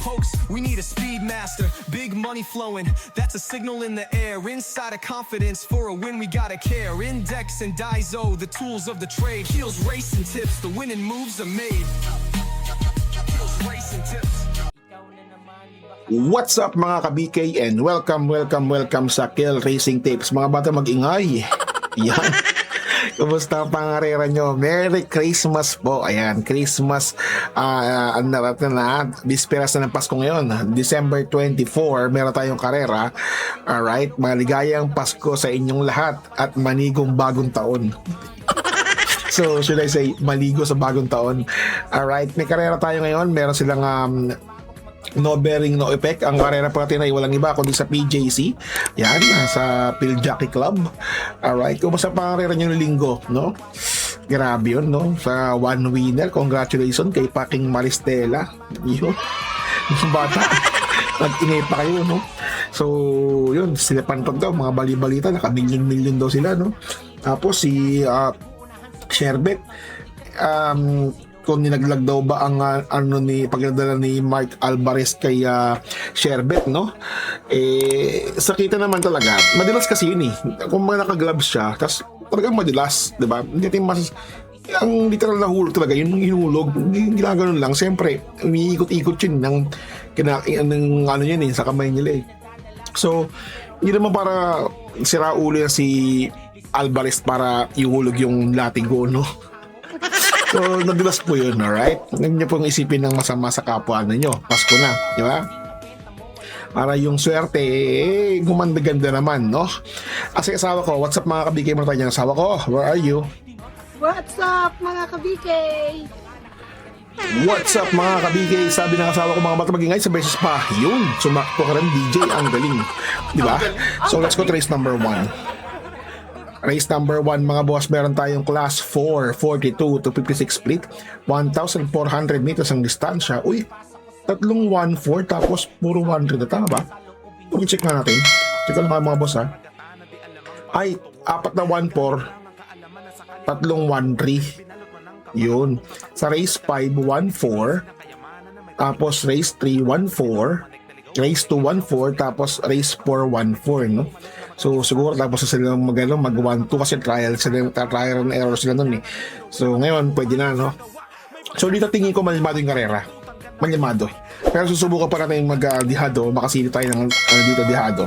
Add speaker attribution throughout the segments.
Speaker 1: pokes, we need a speed master. Big money flowing, that's a signal in the air. Inside of confidence, for a win we gotta care. Index and Daiso, the tools of the trade. Heels, racing tips, the winning moves are made. Heels, racing tips.
Speaker 2: What's up mga ka-BK and welcome sa Kel Racing Tips. Mga bata mag-ingay. Yan. Kumusta ang pangarera nyo? Merry Christmas po. Ayan, Christmas bisperas na ng Pasko ngayon. December 24, meron tayong karera. Alright, maligayang Pasko sa inyong lahat at manigong bagong taon. So, should I say, maligo sa bagong taon. Alright, may karera tayo ngayon. Meron silang no bearing, no effect. Ang karera po natin ay walang iba kundi sa PJC. Yan, sa Phil Jockey Club. Alright, kumusta pa ang karera nyo ng linggo, no? Grabe yun, no? Sa one winner, congratulations kay Paking Maristela. Yun, yung bata. Nag-ingay pa kayo, no? So, yun, sila pantog daw, mga bali-balita, naka-million daw sila, no? Tapos si Sherbet, kung nilaglag daw ba ang pagdadala ni Mark Alvarez kay Sherbet, no? Sakita naman talaga. Madilas kasi yun eh. Kung naka-gloves siya, tas talagang madilas, di ba? Hindi natin ang literal na hulog talaga, yung hinulog, ginaganon lang. Siyempre, umiikot-ikot yun ng ano yun eh, sa kamay nila eh. So, hindi naman para sira ulo yan si Alvarez para ihulog yung latigo, no? So, nadulas po yun, alright? Huwag niyo pong isipin ng masama sa kapwa ninyo. Pasko na, di ba? Para yung swerte, gumanda-ganda naman, no? Kasi asawa ko, what's up mga kabigay mo tayo ng asawa ko? Where are you?
Speaker 3: What's up mga kabigay?
Speaker 2: What's up mga kabigay? Sabi ng asawa ko mga bata magingay sa beses pa. Yun, sumakto ka rin DJ, ang galing. Di ba? So, let's go to race number 1. Race number 1 mga boss, meron tayong class 4, 42 to 56 split, 1,400 meters ang distansya. Uy, tatlong 1-4 tapos puro 1-3 na, tama ba? Check na natin. Check ko lang mga boss ha. Ay, apat na 1-4, tatlong 1-3. Yun. Sa race 5, 1-4, tapos race 3, 1-4, race 2, 1-4, tapos race 4, 1-4, no? So siguro tapos sila mag 1-2 kasi trial and error sila nun eh. So ngayon pwede na, no? So dito tingin ko malimado yung karera. Malimado. Pero susubukan pa natin mag-dihado, makasili tayo ng dito dihado.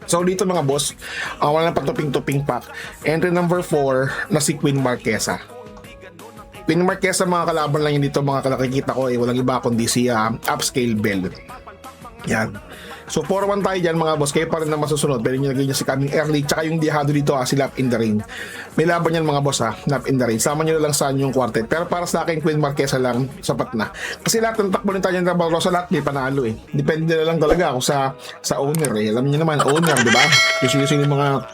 Speaker 2: So dito mga boss, wala na patuping-tuping pack. Entry number 4 na si Queen Marquesa. Queen Marquesa mga kalaban lang yun dito, mga nakikita ko walang iba kundi si Upscale Bell. Yan. So 4-1 tayo dyan mga boss, kayo pa rin na masusunod. Pero nilagay niya si Coming Early, tsaka yung dihado dito si Lap in the Rain. May laban yan mga boss Lap in the Rain. Sama nyo na lang saan yung quartet. Pero para sa akin Queen Marquesa lang, sapat na. Kasi lahat ng takbo ng tayo ng Barrosa, lahat may panalo eh. Depende na lang talaga ako sa owner eh. Alam niyo naman, owner, di ba? Usually yung mga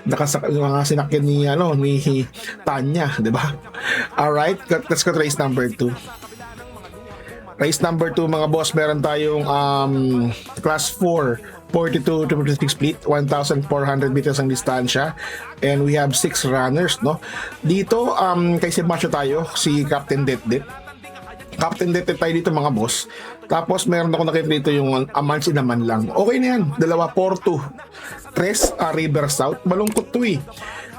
Speaker 2: mga sinakyan ni Tanya, di ba? Alright, let's go to race number 2. Race number 2 mga boss, meron tayong class 4, 42 to 56 split, 1,400 meters ang distansya, and we have 6 runners, no? Dito kay si Macho tayo, si Captain Detdet. Captain Detdet tayo dito mga boss. Tapos meron ako nakita dito yung Amansi naman lang. Okay na yan, dalawa 4-2. Tres River South, malungkot to eh.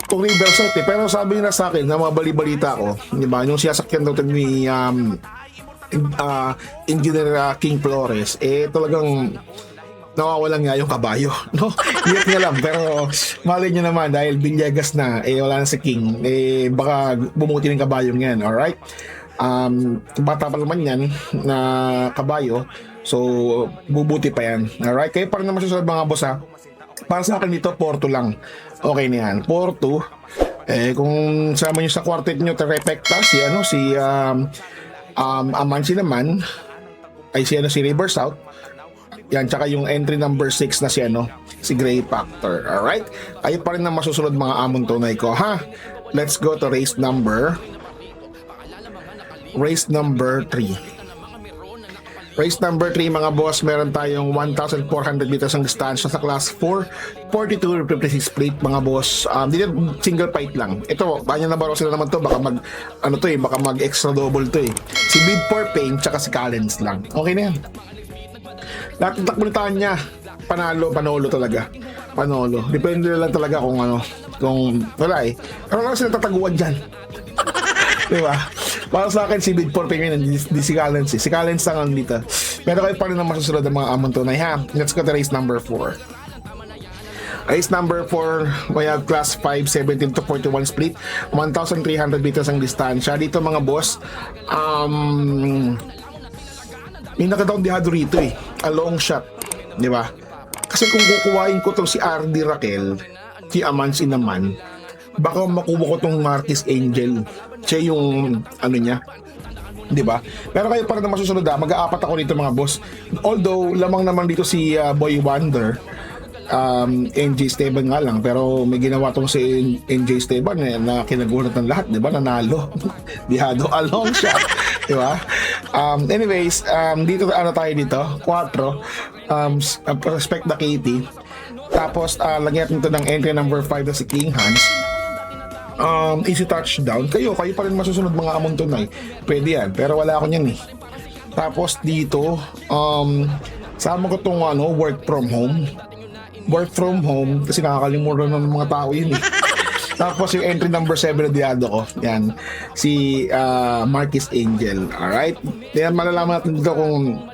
Speaker 2: Kung River South eh, pero sabi nila sa akin, na mga bali-balita ko, di ba, yung siyasakyan daw ni Engineer King Flores talagang nawawalan nga yung kabayo, no? Hiyat nga lang, pero malay nyo naman dahil Villegas na wala na si King, baka bumuti ng kabayong yan. Alright, bata pa naman yan na kabayo, so bubuti pa yan. Alright, kayo pa rin naman susunod mga boss para sa akin dito 4-2 lang, okay na yan. 4-2, kung sama nyo sa quartet nyo Terepecta, si Amansi naman ay si River South. Yan, tsaka yung entry number 6 na si Gray Factor. Alright? Kayo pa rin na masusunod mga amon tunay ko, ha? Let's go to race number 3. Race number 3 mga boss, meron tayong 1,400 meters ang distansya sa class 4, 42 56 split mga boss. Dito single fight lang. Ito, kanya na baro sila naman to, baka baka mag extra double to eh. Si Bid for Pain tsaka si Callens lang. Okay na yan. Lahat ng takbulitaan niya, panolo talaga. Panolo. Depende na lang talaga kung wala eh. Pero lang sila tataguan dyan. Diba? Para sa akin, si Bid for Pain yun, di si Callens eh. Si Callens lang ang dito. Pero kayo pa rin ang masusunod ng mga amon tunay ha. Let's go to race number 4. Race number 4, may class 5, 17 to 41 split, 1,300 meters ang distansya. Dito mga boss, may nakadaundihado rito eh. A long shot. Di ba? Kasi kung kukuhain ko tong si RD Raquel, si Amans Inaman, baka makuha ko tong Marquez Angel. Siya yung niya, 'di ba? Pero kayo para na masusunod mag-aapat ako dito mga boss. Although lamang naman dito si Boy Wonder, NJ Esteban nga lang, pero may ginawa tong si NJ Esteban na kinagulat ng lahat, 'di ba? Nanalo. Dihado along siya, 'di ba? Anyways, dito tayo dito, 4. Respect the Katie. Tapos lagyan natin ito ng entry number 5 na si King Hans. Easy touchdown. Kayo pa rin masusunod mga amon tunay. Pwede yan, pero wala ako niyan eh. Tapos dito, sama ko tong work from home. Work from home, kasi nakakalimutan na ng mga tao yun eh. Tapos yung entry number 7 na diado ko, yan, si Marquez Angel. Alright? Yan, malalaman natin dito kung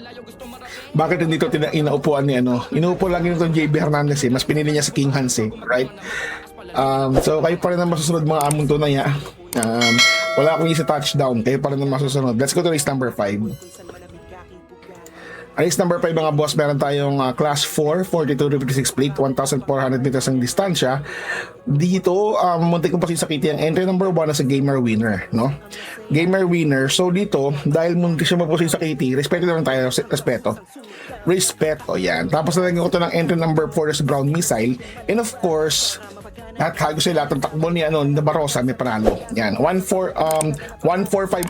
Speaker 2: bakit hindi ito inaupuan ni inuupo lang yun itong JB Hernandez eh. Mas pinili niya si King Hans eh. Right? So kayo pa rin ang masusunod mga amon tunay ha. Wala akong isa touchdown, kayo pa rin ang masusunod. Let's go to race number 5. Race number 5 mga boss, meron tayong class 4, 42 56 split, 1,400 meters ang distansya. Dito, muntik kong pasisakiti ang entry number 1 na sa Gamer Winner, no? Gamer Winner. So dito, dahil muntik siya mapasisakiti, respeto naman tayo, respeto, yan. Tapos nalagyan ko to ng entry number 4 na sa Brown Missile. And of course, at hago sila lahat ng takbo ni Nabarosa may panalo. Yan. 145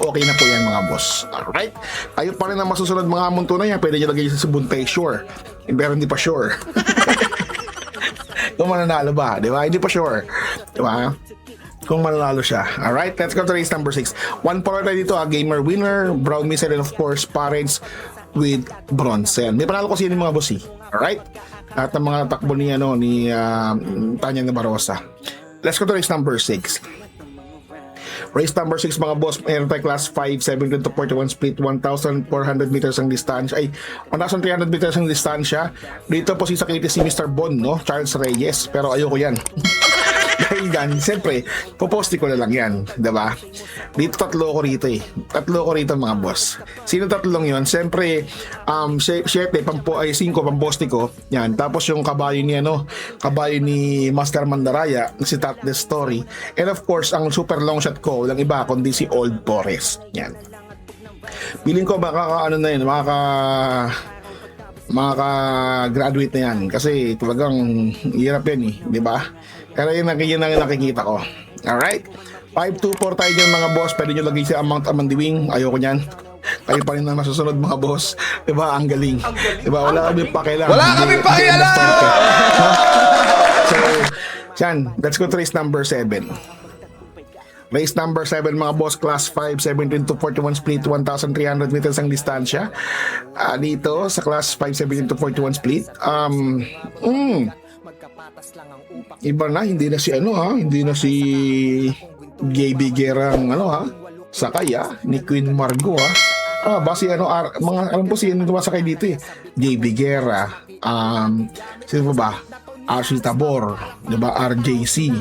Speaker 2: okay na po yan mga boss. Alright? Kayo pa rin ang masusunod mga amon tunay yan. Pwede nyo lagay sa Buntay sure. Pero hindi pa sure. Kung mananalo ba? Di ba? Hindi pa sure. Di ba? Kung mananalo siya. Alright? Let's go to race number 6. 1 power tayo dito. Gamer Winner, Brown Missile, and of course, Parents with Bronze. May panalo ko sino mga boss eh. Alright? At ang mga takbo ni Tanya Nabarosa. Let's go to race number 6. Race number 6 mga boss, meron tayo class 5, 17 to 41 split, 1,400 meters ang distansya, 1,300 meters ang distansya. Dito po si Mr. Bon, no? Charles Reyes, pero ayoko yan. Dahil yan, siyempre, poposti ko na lang yan, diba? Dito tatlo ko rito eh. Tatlo ko rito mga boss. Sino tatlong yun? Siyempre, 7, 5 pamposti ko. Yan. Tapos yung kabayo ni Master Mandaraya, si Tat The Story. And of course, ang super long shot ko, walang iba, kundi si Old Forest. Yan. Piling ko makaka-graduate na yan. Kasi talagang hirap yan eh. Diba? Pero yun ang nakikita ko. Alright? 5-2-4 tayo dyan mga boss. Pwede nyo lagay si Amount Amandiwing. Ayoko nyan. Kayo pa rin na masusunod mga boss. Diba? Ang galing. Diba? Wala kami pakialam. So, yan. Let's go to race number 7. Race number 7 mga boss, class 5, 17 to 41 split, 1,300 meters ang distansya. Dito sa class 5, 17 to 41 split. Iba na, hindi na si JB Guerrang sakay ni Queen Margo base mga alam po si masakay dito eh. JB Guerra, sino ba? Archie Tabor, diba? RJC,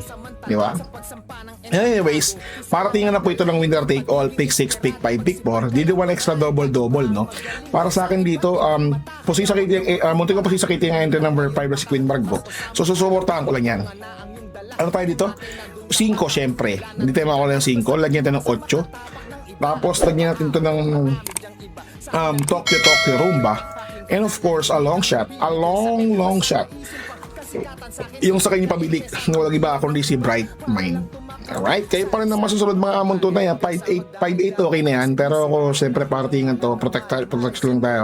Speaker 2: diba? Anyways, parating na po ito ng winner take all, pick 6, pick 5, pick 4. Dito 1 extra double, no? Para sa akin dito, munti ko posisakiti ang entry number 5 na si Queen Margo. So susuportahan ko lang yan. Ano tayo dito? 5 syempre. Hindi tayo makakuha ng 5. Lagyan tayo ng 8. Tapos lagyan natin ito ng Tokyo Rumba. And of course, a long shot. Yung sa kanya pabilik na walang iba kundi si Bright Mind. Alright, kayo pa rin ang masusunod mga amon tunay. 5'8", 5'8", okay na yan. Pero ako, siyempre, partingan to. Protection lang tayo.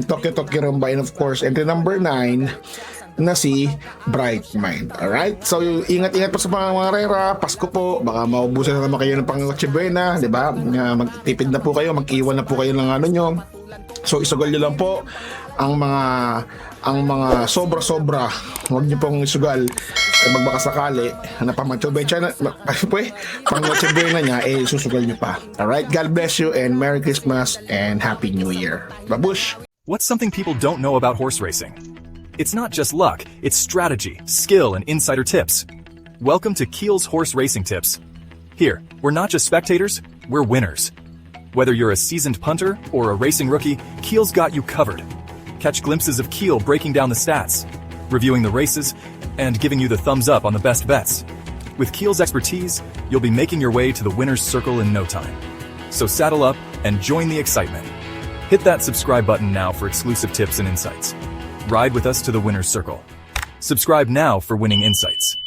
Speaker 2: Tokyo Rumba. And of course, entry number 9 na si Bright Mind. Alright? So, ingat-ingat po sa mga rera. Pasko po. Baka maubusan na naman kayo ng pang-Noche Buena. Diba? Magtipid na po kayo. Mag-iwan na po kayo ng ano nyo. So, isugal nyo lang po ang mga sobra-sobra. Huwag nyo pong isugal. Magbaka sakali na pang-Noche Buena niya, susugal nyo pa. Alright? God bless you and Merry Christmas and Happy New Year. Babush!
Speaker 4: What's something people don't know about horse racing? It's not just luck, it's strategy, skill, and insider tips. Welcome to Keel's Horse Racing Tips. Here, we're not just spectators, we're winners. Whether you're a seasoned punter or a racing rookie, Keel's got you covered. Catch glimpses of Keel breaking down the stats, reviewing the races, and giving you the thumbs up on the best bets. With Keel's expertise, you'll be making your way to the winner's circle in no time. So saddle up and join the excitement. Hit that subscribe button now for exclusive tips and insights. Ride with us to the winner's circle. Subscribe now for winning insights.